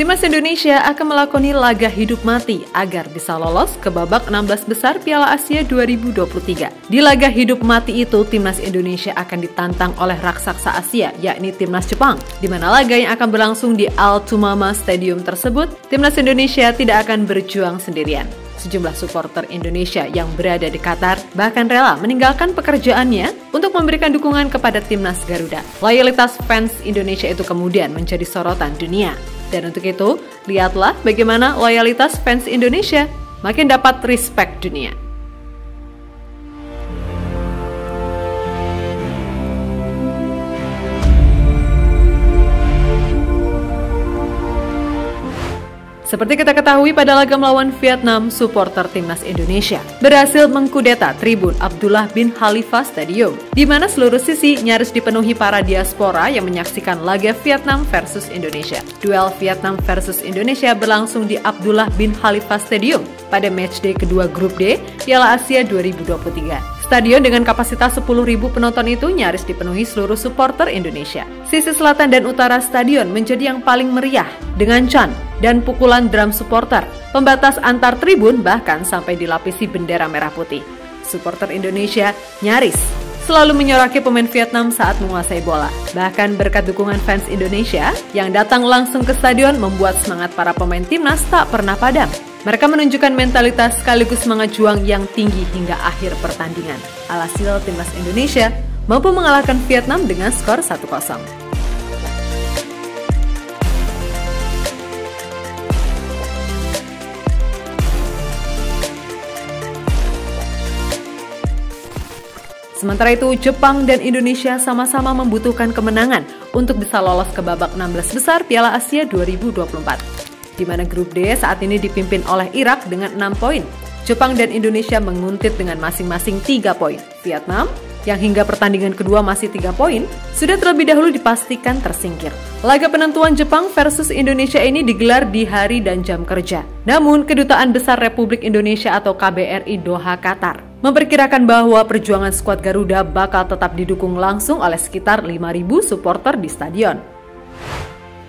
Timnas Indonesia akan melakoni laga hidup mati agar bisa lolos ke babak 16 besar Piala Asia 2023. Di laga hidup mati itu, Timnas Indonesia akan ditantang oleh raksasa Asia, yakni Timnas Jepang. Di mana laga yang akan berlangsung di Altumama Stadium tersebut, Timnas Indonesia tidak akan berjuang sendirian. Sejumlah supporter Indonesia yang berada di Qatar bahkan rela meninggalkan pekerjaannya untuk memberikan dukungan kepada Timnas Garuda. Loyalitas fans Indonesia itu kemudian menjadi sorotan dunia. Dan untuk itu, lihatlah bagaimana loyalitas fans Indonesia makin dapat respect dunia. Seperti kita ketahui, pada laga melawan Vietnam, supporter Timnas Indonesia berhasil mengkudeta tribun Abdullah bin Khalifa Stadium, di mana seluruh sisi nyaris dipenuhi para diaspora yang menyaksikan laga Vietnam versus Indonesia. Duel Vietnam versus Indonesia berlangsung di Abdullah bin Khalifa Stadium pada matchday kedua Grup D Piala Asia 2023. Stadion dengan kapasitas 10.000 penonton itu nyaris dipenuhi seluruh supporter Indonesia. Sisi selatan dan utara stadion menjadi yang paling meriah dengan chant dan pukulan drum supporter. Pembatas antar tribun bahkan sampai dilapisi bendera merah putih. Supporter Indonesia nyaris selalu menyoraki pemain Vietnam saat menguasai bola. Bahkan berkat dukungan fans Indonesia yang datang langsung ke stadion membuat semangat para pemain timnas tak pernah padam. Mereka menunjukkan mentalitas sekaligus semangat juang yang tinggi hingga akhir pertandingan. Alhasil timnas Indonesia mampu mengalahkan Vietnam dengan skor 1-0. Sementara itu, Jepang dan Indonesia sama-sama membutuhkan kemenangan untuk bisa lolos ke babak 16 besar Piala Asia 2024. Di mana Grup D saat ini dipimpin oleh Irak dengan 6 poin. Jepang dan Indonesia menguntit dengan masing-masing 3 poin. Vietnam, yang hingga pertandingan kedua masih 3 poin, sudah terlebih dahulu dipastikan tersingkir. Laga penentuan Jepang versus Indonesia ini digelar di hari dan jam kerja. Namun, Kedutaan Besar Republik Indonesia atau KBRI Doha, Qatar, memperkirakan bahwa perjuangan skuad Garuda bakal tetap didukung langsung oleh sekitar 5.000 supporter di stadion.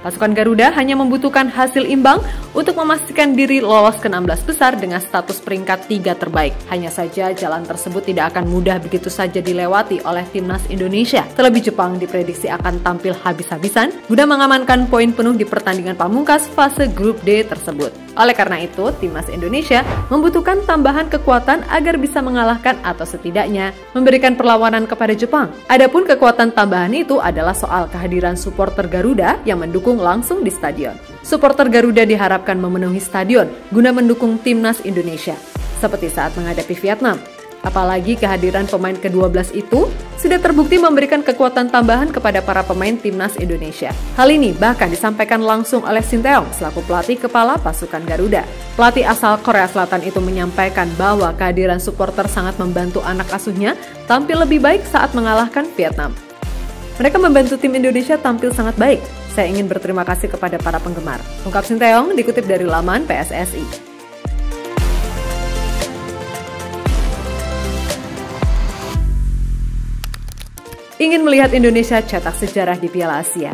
Pasukan Garuda hanya membutuhkan hasil imbang untuk memastikan diri lolos ke 16 besar dengan status peringkat 3 terbaik. Hanya saja jalan tersebut tidak akan mudah begitu saja dilewati oleh Timnas Indonesia. Terlebih Jepang diprediksi akan tampil habis-habisan guna mengamankan poin penuh di pertandingan pamungkas fase Grup D tersebut. Oleh karena itu, Timnas Indonesia membutuhkan tambahan kekuatan agar bisa mengalahkan atau setidaknya memberikan perlawanan kepada Jepang. Adapun kekuatan tambahan itu adalah soal kehadiran supporter Garuda yang mendukung langsung di stadion. Supporter Garuda diharapkan memenuhi stadion guna mendukung Timnas Indonesia, seperti saat menghadapi Vietnam. Apalagi kehadiran pemain ke-12 itu sudah terbukti memberikan kekuatan tambahan kepada para pemain Timnas Indonesia. Hal ini bahkan disampaikan langsung oleh Shin Tae-yong selaku pelatih kepala pasukan Garuda. Pelatih asal Korea Selatan itu menyampaikan bahwa kehadiran supporter sangat membantu anak asuhnya tampil lebih baik saat mengalahkan Vietnam. Mereka membantu tim Indonesia tampil sangat baik. Saya ingin berterima kasih kepada para penggemar. Ungkap Shin Tae-yong dikutip dari laman PSSI. Ingin melihat Indonesia cetak sejarah di Piala Asia.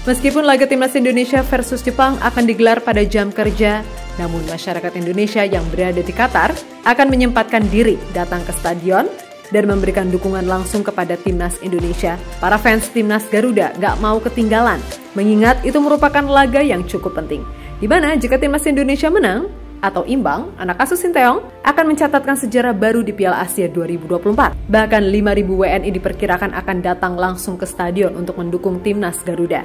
Meskipun laga Timnas Indonesia versus Jepang akan digelar pada jam kerja, namun masyarakat Indonesia yang berada di Qatar akan menyempatkan diri datang ke stadion dan memberikan dukungan langsung kepada Timnas Indonesia. Para fans Timnas Garuda gak mau ketinggalan, mengingat itu merupakan laga yang cukup penting. Di mana jika Timnas Indonesia menang atau imbang, anak asuh Shin Tae-yong akan mencatatkan sejarah baru di Piala Asia 2024. Bahkan 5.000 WNI diperkirakan akan datang langsung ke stadion untuk mendukung Timnas Garuda.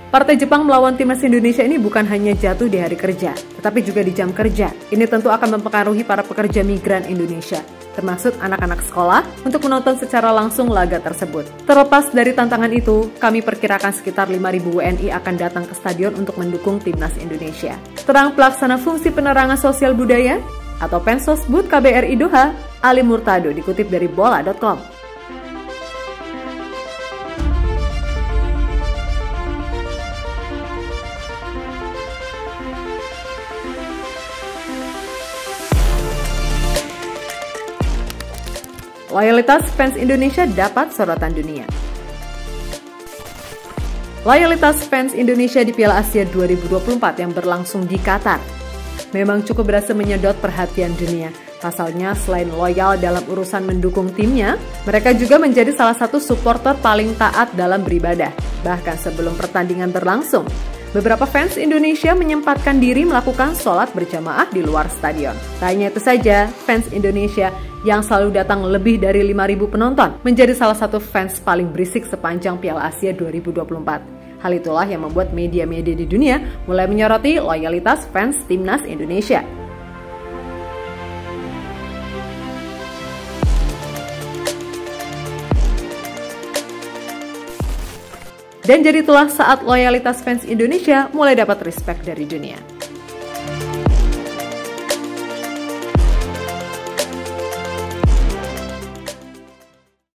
Partai Jepang melawan Timnas Indonesia ini bukan hanya jatuh di hari kerja, tetapi juga di jam kerja. Ini tentu akan mempengaruhi para pekerja migran Indonesia, termasuk anak-anak sekolah, untuk menonton secara langsung laga tersebut. Terlepas dari tantangan itu, kami perkirakan sekitar 5.000 WNI akan datang ke stadion untuk mendukung Timnas Indonesia. Terang pelaksana fungsi penerangan sosial budaya atau Pensosbud KBRI Doha, Ali Murtado, dikutip dari bola.com. Loyalitas fans Indonesia dapat sorotan dunia. Loyalitas fans Indonesia di Piala Asia 2024 yang berlangsung di Qatar memang cukup berhasil menyedot perhatian dunia. Pasalnya, selain loyal dalam urusan mendukung timnya, mereka juga menjadi salah satu supporter paling taat dalam beribadah. Bahkan sebelum pertandingan berlangsung, beberapa fans Indonesia menyempatkan diri melakukan sholat berjamaah di luar stadion. Tak hanya itu saja, fans Indonesia yang selalu datang lebih dari 5.000 penonton menjadi salah satu fans paling berisik sepanjang Piala Asia 2024. Hal itulah yang membuat media-media di dunia mulai menyoroti loyalitas fans timnas Indonesia. Dan jadi itulah saat loyalitas fans Indonesia mulai dapat respect dari dunia.